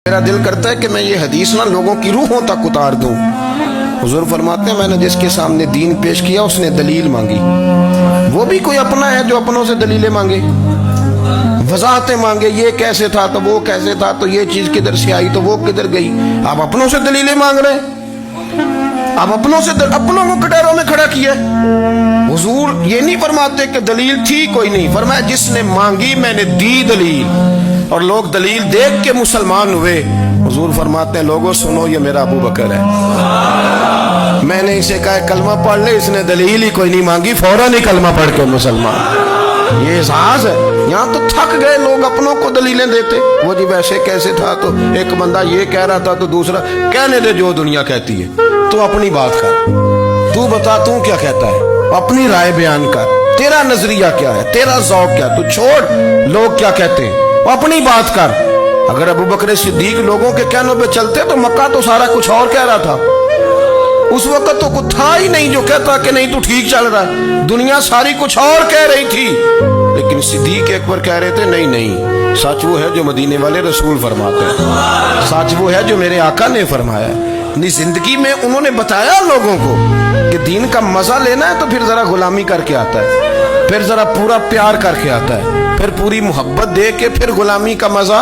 मेरा दिल करता है कि मैं ये हदीस ना लोगों की रूहों तक उतार दूं। हुजूर फरमाते हैं मैंने जिसके सामने दीन पेश किया उसने दलील मांगी, वो भी कोई अपना है जो अपनों से दलीलें मांगे, वजाहतें मांगे, ये कैसे था तो वो कैसे था, तो ये चीज किधर से आई तो वो किधर गई। आप अपनों से दलीलें मांग रहे हैं, आप अपनों से अपनों को कटोरों में खड़ा किया। हुजूर ये नहीं फरमाते कि दलील थी कोई नहीं, फरमाया जिसने मांगी मैंने दी दलील, और लोग दलील देख के मुसलमान हुए। हुजूर फरमाते हैं लोगों सुनो ये मेरा अबू बकर है, मैंने इसे कहा कलमा पढ़ ले, इसने दलील ही कोई नहीं मांगी, फौरन ही कलमा पढ़ के मुसलमान। ये एहसास है। यहाँ तो थक गए लोग अपनों को दलीलें देते, वो जी वैसे कैसे था, तो एक बंदा ये कह रहा था तो दूसरा कहने दे जो दुनिया कहती है, तो अपनी बात कर, तू बता तू क्या कहता है, अपनी राय बयान कर, तेरा नजरिया क्या है, तेरा ज़ौक़ क्या, तू छोड़ लोग क्या कहते हैं, अपनी बात कर। अगर अबू बकर सिद्दीक लोगों के कहने पे चलते तो मक्का तो सारा कुछ और कह रहा था, उस वक्त तो कुछ था ही नहीं जो कहता कि नहीं तू ठीक चल रहा है, दुनिया सारी कुछ और कह रही थी। लेकिन सिद्दीक एक बार कह रहे थे नहीं नहीं, सच वो है जो मदीने वाले रसूल फरमाते हैं, सच वो है जो मेरे आका ने फरमाया। अपनी जिंदगी में उन्होंने बताया लोगों को कि दीन का मजा लेना है तो फिर जरा गुलामी करके आता है, फिर जरा पूरा प्यार करके आता है, फिर पूरी मोहब्बत दे के फिर गुलामी का मजा।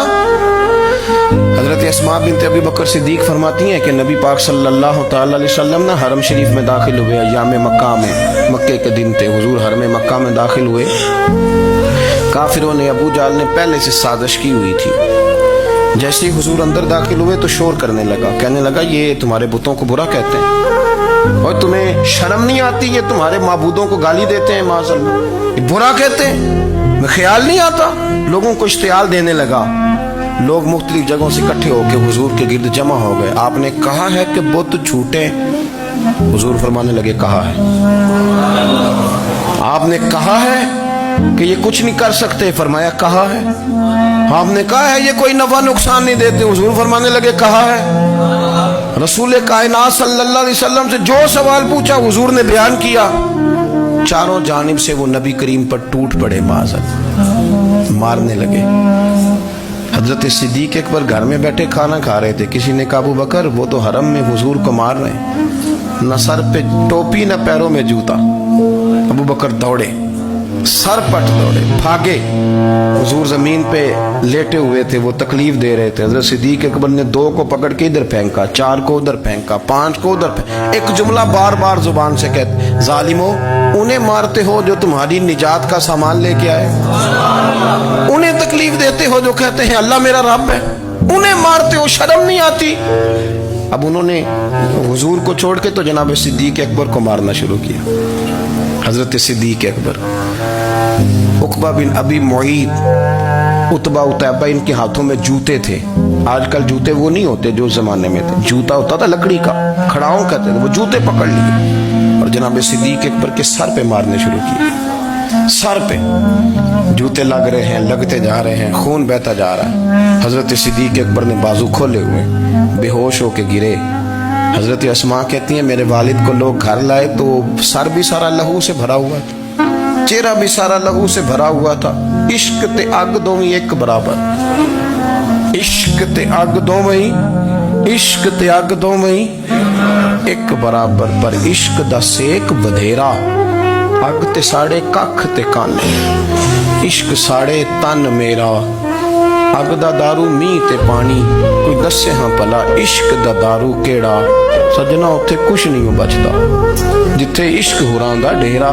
हजरत अस्मा बिनत अबी बकर सिद्दीक फरमाती हैं कि नबी पाक सल्लल्लाहु तआला अलैहि वसल्लम ना हरम शरीफ में दाखिल हुए, अय्याम मक्का में, मक्के के दिन थे, हुजूर हरम मक्का में दाखिल हुए। काफिरों ने, अबू जाल ने पहले से साजिश की हुई थी। जैसे ही हुजूर अंदर दाखिल हुए तो शोर करने लगा, कहने लगा ये तुम्हारे बुतों को बुरा कहते हैं और तुम्हें शर्म नहीं आती, ये तुम्हारे माबूदों को गाली देते हैं, माज़अल्लाह बुरा कहते हैं, मैं ख्याल नहीं आता। लोगों को इश्तियाल देने लगा, लोग मुख्तलिफ जगहों से इकट्ठे होकर हुजूर के गिर्द जमा हो गए। आपने कहा है कि बुत झूठे, हुजूर फरमाने लगे कहा है। आपने कहा है कि ये कुछ नहीं कर सकते, फरमाया कहा है। आपने कहा है ये कोई नफा नुकसान नहीं देते, हुजूर फरमाने लगे कहा है। रसूल कायनात सल्लल्लाहु अलैहि वसल्लम से जो सवाल पूछा हुजूर ने बयान किया। चारों जानिब से वो नबी करीम पर टूट पड़े, मारने लगे। हजरत सिद्दीक एक बार घर में बैठे खाना खा रहे थे, किसी ने कहा अबू बकर वो तो हरम में हुजूर को मार रहे हैं, न सर पे टोपी न पैरों में जूता। अबू बकर दौड़े, सर पट दौड़े, भागे। हुजूर जमीन पे लेटे हुए थे, वो तकलीफ दे रहे थे। हजरत सिद्दीक अकबर ने 2 को पकड़ के इधर फेंका, 4 को उधर फेंका, 5 को उधर फेंका। एक जुमला बार बार जुबान से कहते, जालिमो उन्हें मारते हो जो तुम्हारी निजात का सामान लेके आए, उन्हें तकलीफ देते हो जो कहते हैं अल्लाह मेरा रब है, उन्हें मारते हो, शर्म नहीं आती। अब उन्होंने हुजूर को छोड़ के तो जनाब सिद्दीक अकबर को मारना शुरू किया। हजरत सिद्दीक अकबर, उकबा बिन अबी मुईद, उतबा उतैबा, इनके हाथों में जूते थे। आजकल जूते वो नहीं होते जो जमाने में थे, जूता होता था लकड़ी का, खड़ाओं कहते थे, वो जूते पकड़ लिए और जनाब सिद्दीक अकबर के सर पे मारने शुरू किए। सर पे जूते लग रहे हैं, लगते जा रहे हैं, खून बहता जा रहा है। हजरत सिद्दीक अकबर ने बाजू खोले हुए बेहोश होके गिरे। हजरत अस्मा कहती हैं मेरे वालिद को लोग घर लाए तो सर भी सारा लहू से भरा हुआ था, चेहरा भी सारा लहू से भरा हुआ था। इश्क ते अग दोवीं एक बराबर, इश्क ते अग दोवीं, इश्क ते अग दोवीं एक बराबर, पर इश्क दा सेक बधेरा, अग ते साड़े कख ते काने, इश्क साड़े तन मेरा, अग दा दारू मीह ते पानी, कोई दस्से हाँ भला इश्क दा दारू केड़ा, सजना उत्थे कुछ नहीं बचदा जिथे इश्क होरां दा डेरा।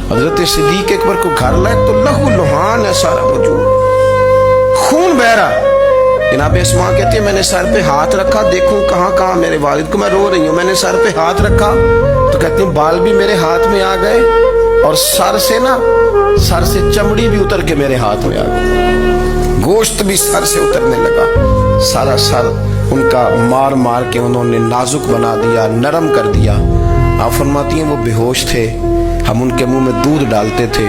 हजरत सिद्दीक अकबर को घर लाए तो लहू लुहान है सारा वजूद, खून बह रहा। जनाब अस्मा कहती है मैंने सर पे हाथ रखा, देखूं कहाँ कहाँ मेरे वालिद को, मैं रो रही हूँ, मैंने सर पे हाथ रखा तो कहती हूँ बाल भी मेरे हाथ में आ गए और सर से चमड़ी भी उतर के मेरे हाथ में आ गई, गोश्त भी सर से उतरने लगा। सारा सर उनका मार मार के उन्होंने नाजुक बना दिया, नरम कर दिया। आप फरमाती हैं वो बेहोश थे, हम उनके मुंह में दूध डालते थे,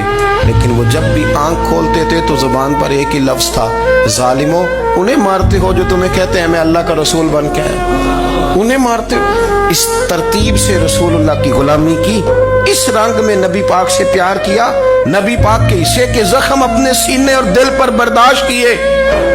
लेकिन वो जब भी आंख खोलते थे तो जुबान पर एक ही लफ्ज था, जालिमो उन्हें मारते हो जो तुम्हें कहते हैं मैं अल्लाह का रसूल बन के आया, उन्हें मारते हो। इस तरतीब से रसूलुल्लाह की गुलामी की, इस रंग में नबी पाक से प्यार किया, नबी पाक के हिस्से के जख्म अपने सीने और दिल पर बर्दाश्त किए।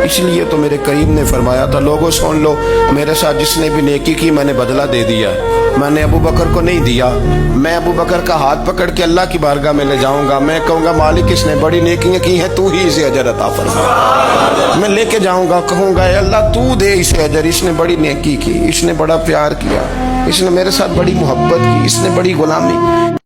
اس لیے تو میرے کریم نے فرمایا تھا لوگوں سن لو میرے ساتھ جس نے بھی نیکی کی میں نے بدلہ دے دیا. میں نے ابو بکر کو نہیں دیا. میں ابو بکر کا ہاتھ پکڑ کے اللہ کی بارگاہ میں لے جاؤں گا. میں کہوں گا مالک اس نے بڑی نیکیاں کی ہیں تو ہی اسے اجر عطا فرما. میں لے کے جاؤں گا کہوں گا اے اللہ تو دے اسے اجر, اس نے بڑی نیکی کی, اس نے بڑا پیار کیا, اس نے میرے ساتھ بڑی محبت کی, اس نے بڑی غلامی